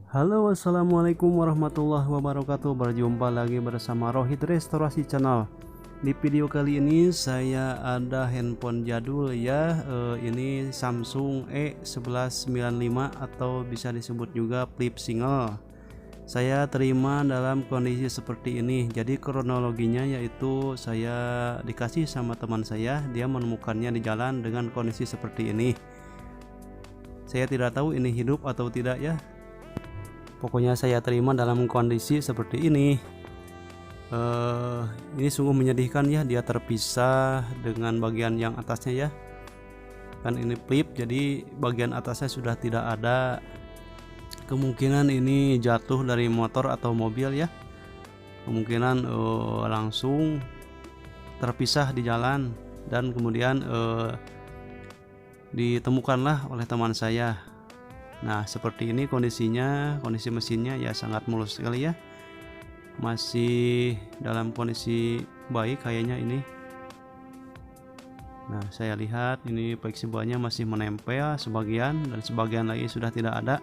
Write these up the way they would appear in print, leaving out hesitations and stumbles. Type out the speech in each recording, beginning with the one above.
Halo, assalamualaikum warahmatullahi wabarakatuh. Berjumpa lagi bersama Rohit Restorasi Channel. Di video kali ini saya ada handphone jadul ya. Ini Samsung E1195 atau bisa disebut juga flip single. Saya terima dalam kondisi seperti ini. Jadi kronologinya yaitu saya dikasih sama teman saya, dia menemukannya di jalan dengan kondisi seperti ini. Saya tidak tahu ini hidup atau tidak ya. Pokoknya saya terima dalam kondisi seperti ini. Ini sungguh menyedihkan ya, dia terpisah dengan bagian yang atasnya ya. Kan ini flip, jadi bagian atasnya sudah tidak ada. Kemungkinan ini jatuh dari motor atau mobil ya. Kemungkinan langsung terpisah di jalan dan kemudian ditemukanlah oleh teman saya. Nah seperti ini kondisinya, kondisi mesinnya ya sangat mulus sekali ya, masih dalam kondisi baik kayaknya ini. Nah saya lihat ini fleksibelnya masih menempel sebagian dan sebagian lagi sudah tidak ada.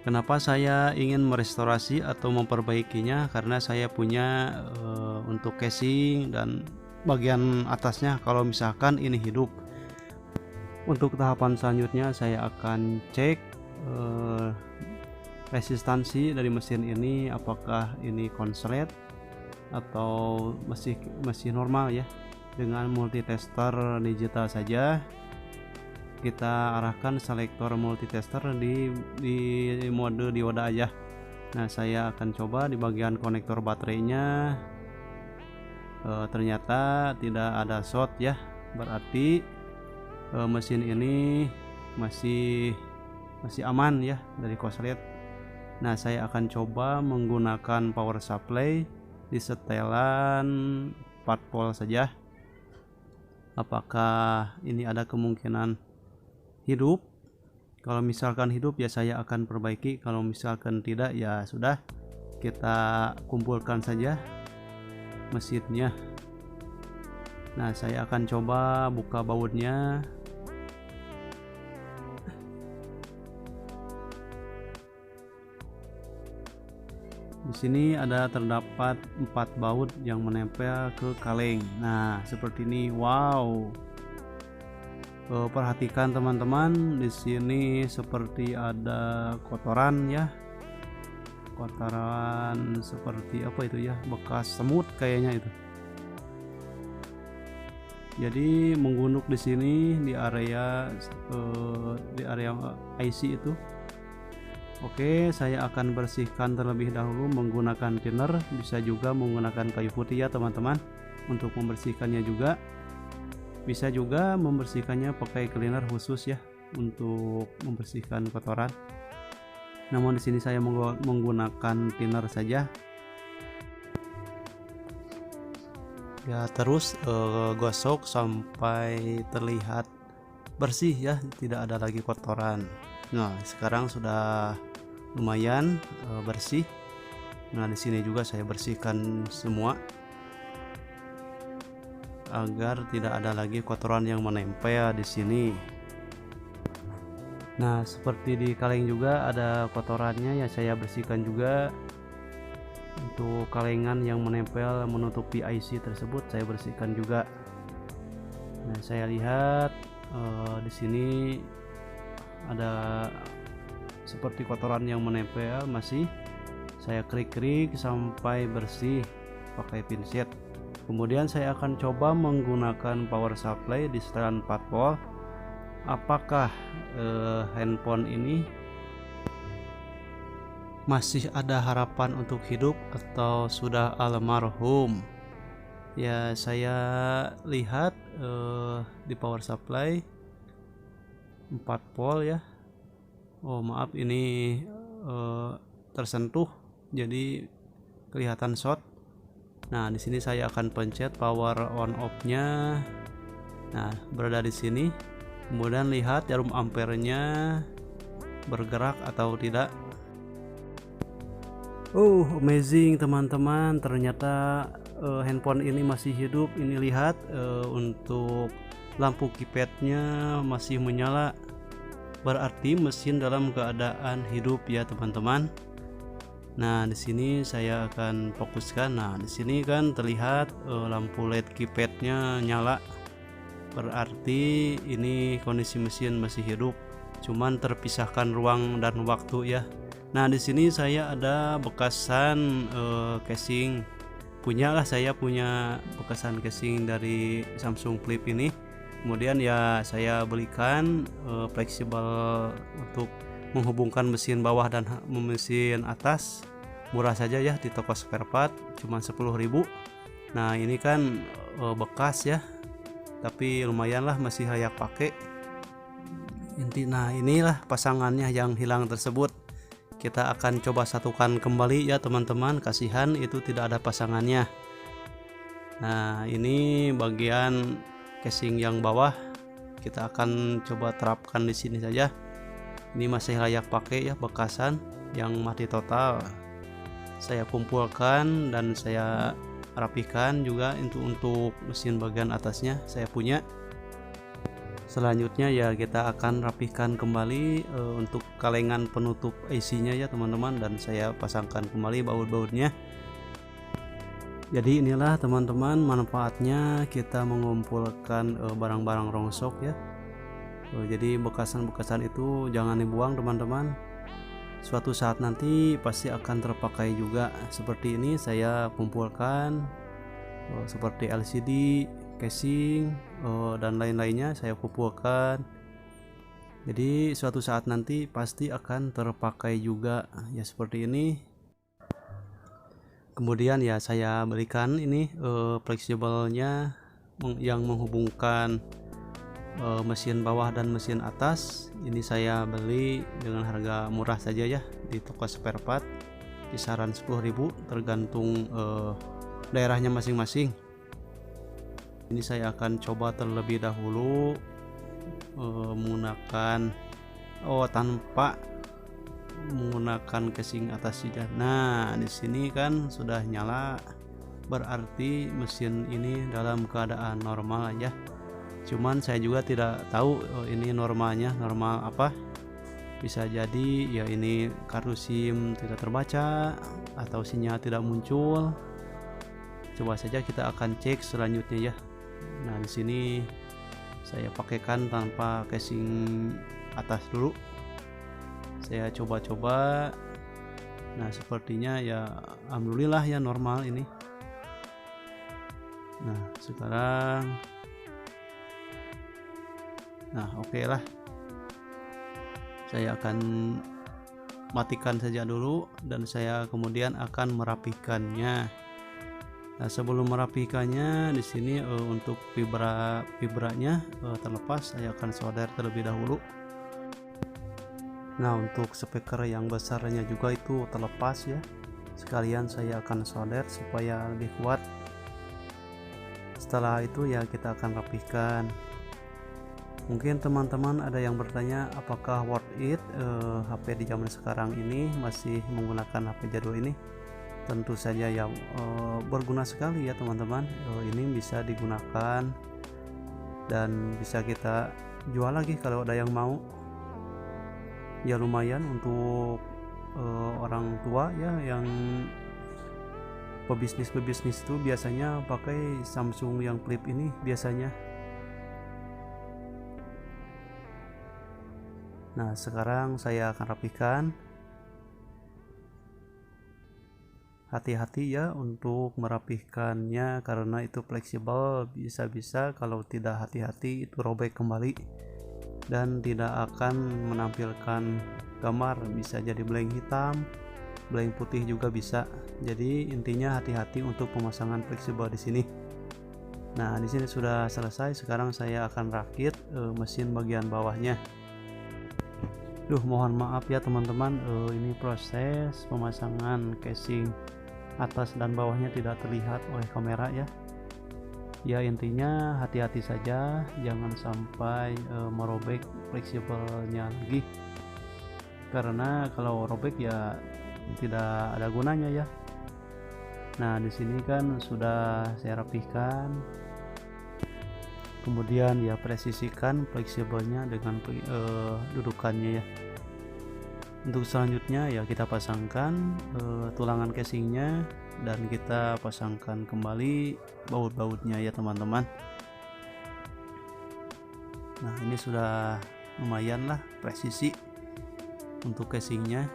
Kenapa saya ingin merestorasi atau memperbaikinya? Karena saya punya untuk casing dan bagian atasnya kalau misalkan ini hidup. Untuk tahapan selanjutnya saya akan cek resistansi dari mesin ini, apakah ini konslet atau masih normal ya. Dengan multitester digital saja kita arahkan selektor multitester di mode dioda aja. Nah saya akan coba di bagian konektor baterainya, ternyata tidak ada short ya, berarti mesin ini masih aman ya dari korslet. Nah saya akan coba menggunakan power supply di setelan 4 volt saja. Apakah ini ada kemungkinan hidup? Kalau misalkan hidup ya saya akan perbaiki, kalau misalkan tidak ya sudah, kita kumpulkan saja mesinnya. Nah saya akan coba buka bautnya. Di sini terdapat 4 baut yang menempel ke kaleng. Nah seperti ini. Wow, perhatikan teman-teman, di sini seperti ada kotoran ya, kotoran seperti apa itu ya, bekas semut kayaknya itu. Jadi menggunuk di sini di area IC itu. Oke, saya akan bersihkan terlebih dahulu menggunakan thinner, bisa juga menggunakan kayu putih ya teman-teman untuk membersihkannya juga. Bisa juga membersihkannya pakai cleaner khusus ya untuk membersihkan kotoran. Namun di sini saya menggunakan thinner saja. Ya terus gosok sampai terlihat bersih ya, tidak ada lagi kotoran. Nah sekarang sudah lumayan bersih. Nah di sini juga saya bersihkan semua agar tidak ada lagi kotoran yang menempel di sini. Nah seperti di kaleng juga ada kotorannya ya, saya bersihkan juga. Untuk kalengan yang menempel menutupi IC tersebut saya bersihkan juga. Nah saya lihat di sini ada seperti kotoran yang menempel, masih saya klik-klik sampai bersih pakai pinset. Kemudian saya akan coba menggunakan power supply di setelan 4 volt. Apakah handphone ini masih ada harapan untuk hidup atau sudah almarhum? Ya saya lihat di power supply 4 volt ya. Oh maaf, ini tersentuh jadi kelihatan short. Nah di sini saya akan pencet power on off nya. Nah berada di sini. Kemudian lihat jarum ampernya bergerak atau tidak. Oh, amazing teman-teman, ternyata handphone ini masih hidup. Ini lihat untuk lampu keypadnya masih menyala, berarti mesin dalam keadaan hidup ya teman-teman. Nah, di sini saya akan fokuskan. Nah, di sini kan terlihat lampu LED keypadnya nyala, berarti ini kondisi mesin masih hidup, cuman terpisahkan ruang dan waktu ya. Nah, di sini saya ada bekasan casing, saya punya bekasan casing dari Samsung Flip ini. Kemudian ya saya belikan fleksibel untuk menghubungkan mesin bawah dan mesin atas, murah saja ya di toko spare part, cuma 10.000. Nah, ini kan bekas ya, tapi lumayan lah, masih layak pakai. Nah, inilah pasangannya yang hilang tersebut. Kita akan coba satukan kembali ya teman-teman, kasihan itu tidak ada pasangannya. Nah, ini bagian casing yang bawah, kita akan coba terapkan di sini saja. Ini masih layak pakai ya, bekasan yang mati total. Saya kumpulkan dan saya rapikan juga untuk mesin bagian atasnya saya punya. Selanjutnya ya kita akan rapikan kembali untuk kalengan penutup IC-nya ya teman-teman, dan saya pasangkan kembali baut-bautnya. Jadi inilah teman-teman manfaatnya kita mengumpulkan barang-barang rongsok ya. Jadi bekasan-bekasan itu jangan dibuang teman-teman, suatu saat nanti pasti akan terpakai juga. Seperti ini saya kumpulkan seperti LCD, casing dan lain-lainnya saya kumpulkan. Jadi suatu saat nanti pasti akan terpakai juga ya, seperti ini. Kemudian ya saya berikan ini fleksibelnya yang menghubungkan mesin bawah dan mesin atas. Ini saya beli dengan harga murah saja ya di toko spare part, kisaran 10.000 tergantung daerahnya masing-masing. Ini saya akan coba terlebih dahulu menggunakan tanpa menggunakan casing atas saja. Nah, di sini kan sudah nyala, berarti mesin ini dalam keadaan normal ya. Cuman saya juga tidak tahu ini normalnya normal apa. Bisa jadi ya ini kartu SIM tidak terbaca atau sinyal tidak muncul. Coba saja kita akan cek selanjutnya ya. Nah, di sini saya pakaikan tanpa casing atas dulu. Saya coba-coba. Nah, sepertinya ya alhamdulillah ya normal ini. Nah, sekarang oke lah. Saya akan matikan saja dulu dan saya kemudian akan merapikannya. Nah, sebelum merapikannya di sini untuk vibranya terlepas, saya akan solder terlebih dahulu. Nah, untuk speaker yang besarnya juga itu terlepas ya. Sekalian saya akan solder supaya lebih kuat. Setelah itu ya kita akan rapihkan. Mungkin teman-teman ada yang bertanya apakah worth it HP di zaman sekarang ini masih menggunakan HP jadul ini. Tentu saja ya berguna sekali ya teman-teman. Ini bisa digunakan dan bisa kita jual lagi kalau ada yang mau. Ya lumayan untuk orang tua ya yang pebisnis itu biasanya pakai Samsung yang Flip ini biasanya. Nah, sekarang saya akan rapikan. Hati-hati ya untuk merapihkannya karena itu fleksibel, bisa-bisa kalau tidak hati-hati itu robek kembali dan tidak akan menampilkan gambar, bisa jadi blank hitam, blank putih juga bisa. Jadi intinya hati-hati untuk pemasangan fleksibel di sini. Nah, di sini sudah selesai. Sekarang saya akan rakit mesin bagian bawahnya. Mohon maaf ya teman-teman, ini proses pemasangan casing atas dan bawahnya tidak terlihat oleh kamera ya. Ya intinya hati-hati saja, jangan sampai merobek fleksibelnya lagi, karena kalau robek ya tidak ada gunanya ya. Nah di sini kan sudah saya rapihkan, kemudian ya presisikan fleksibelnya dengan dudukannya ya. Untuk selanjutnya ya kita pasangkan tulangan casingnya dan kita pasangkan kembali baut-bautnya ya teman-teman. Nah ini sudah lumayan lah presisi untuk casingnya.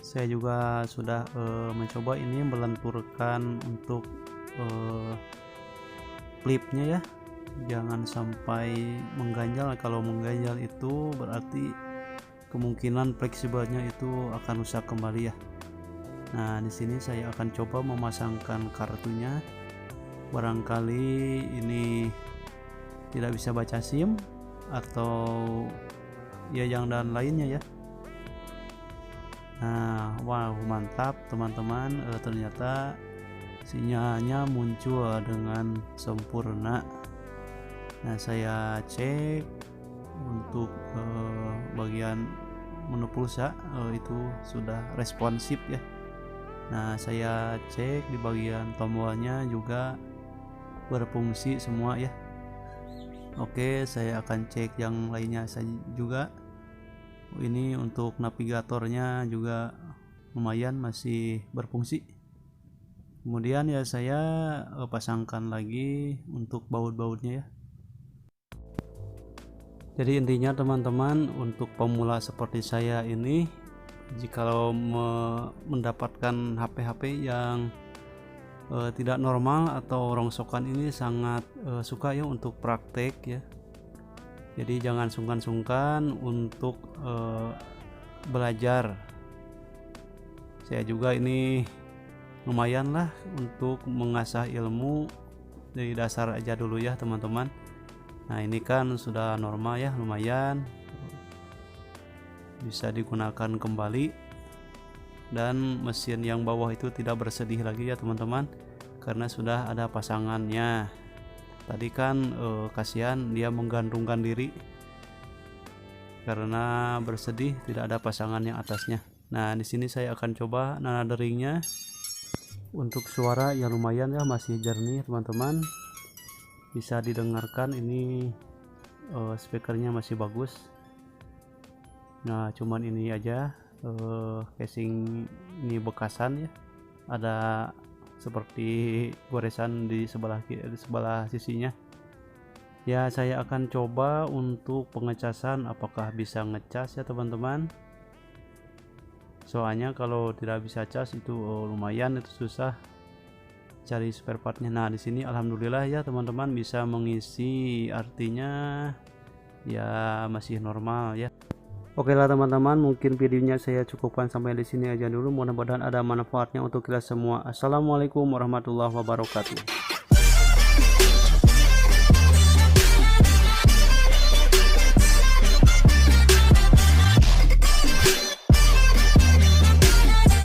Saya juga sudah mencoba ini melenturkan untuk clipnya ya, jangan sampai mengganjal. Kalau mengganjal itu berarti kemungkinan fleksibelnya itu akan rusak kembali ya. Nah di sini saya akan coba memasangkan kartunya, barangkali ini tidak bisa baca SIM atau ya yang dan lainnya ya. Nah wow mantap teman-teman, ternyata sinyalnya muncul dengan sempurna. Nah saya cek untuk bagian menu pulsa itu sudah responsif ya. Nah saya cek di bagian tombolnya juga berfungsi semua ya. Oke, saya akan cek yang lainnya saja juga. Ini untuk navigatornya juga lumayan masih berfungsi. Kemudian ya saya pasangkan lagi untuk baut-bautnya ya. Jadi intinya teman-teman, untuk pemula seperti saya ini, jikalau mendapatkan HP-HP yang tidak normal atau rongsokan, ini sangat suka ya untuk praktek ya. Jadi jangan sungkan-sungkan untuk belajar. Saya juga ini lumayan lah untuk mengasah ilmu dari dasar aja dulu ya teman-teman. Nah ini kan sudah normal ya, lumayan bisa digunakan kembali, dan mesin yang bawah itu tidak bersedih lagi ya teman-teman, karena sudah ada pasangannya. Tadi kan kasihan dia menggantungkan diri karena bersedih tidak ada pasangan yang atasnya. Nah di sini saya akan coba nada deringnya. Untuk suara ya lumayan ya, masih jernih teman-teman, bisa didengarkan. Ini speakernya masih bagus. Nah cuman ini aja casing ini bekasan ya, ada seperti goresan di sebelah sisinya ya. Saya akan coba untuk pengecasan, apakah bisa ngecas ya teman-teman, soalnya kalau tidak bisa cas itu lumayan itu susah cari spare partnya. Nah di sini alhamdulillah ya teman-teman bisa mengisi, artinya ya masih normal ya. Oke lah teman-teman, mungkin videonya saya cukupkan sampai di sini aja dulu. Mudah-mudahan ada manfaatnya untuk kita semua. Assalamualaikum warahmatullahi wabarakatuh.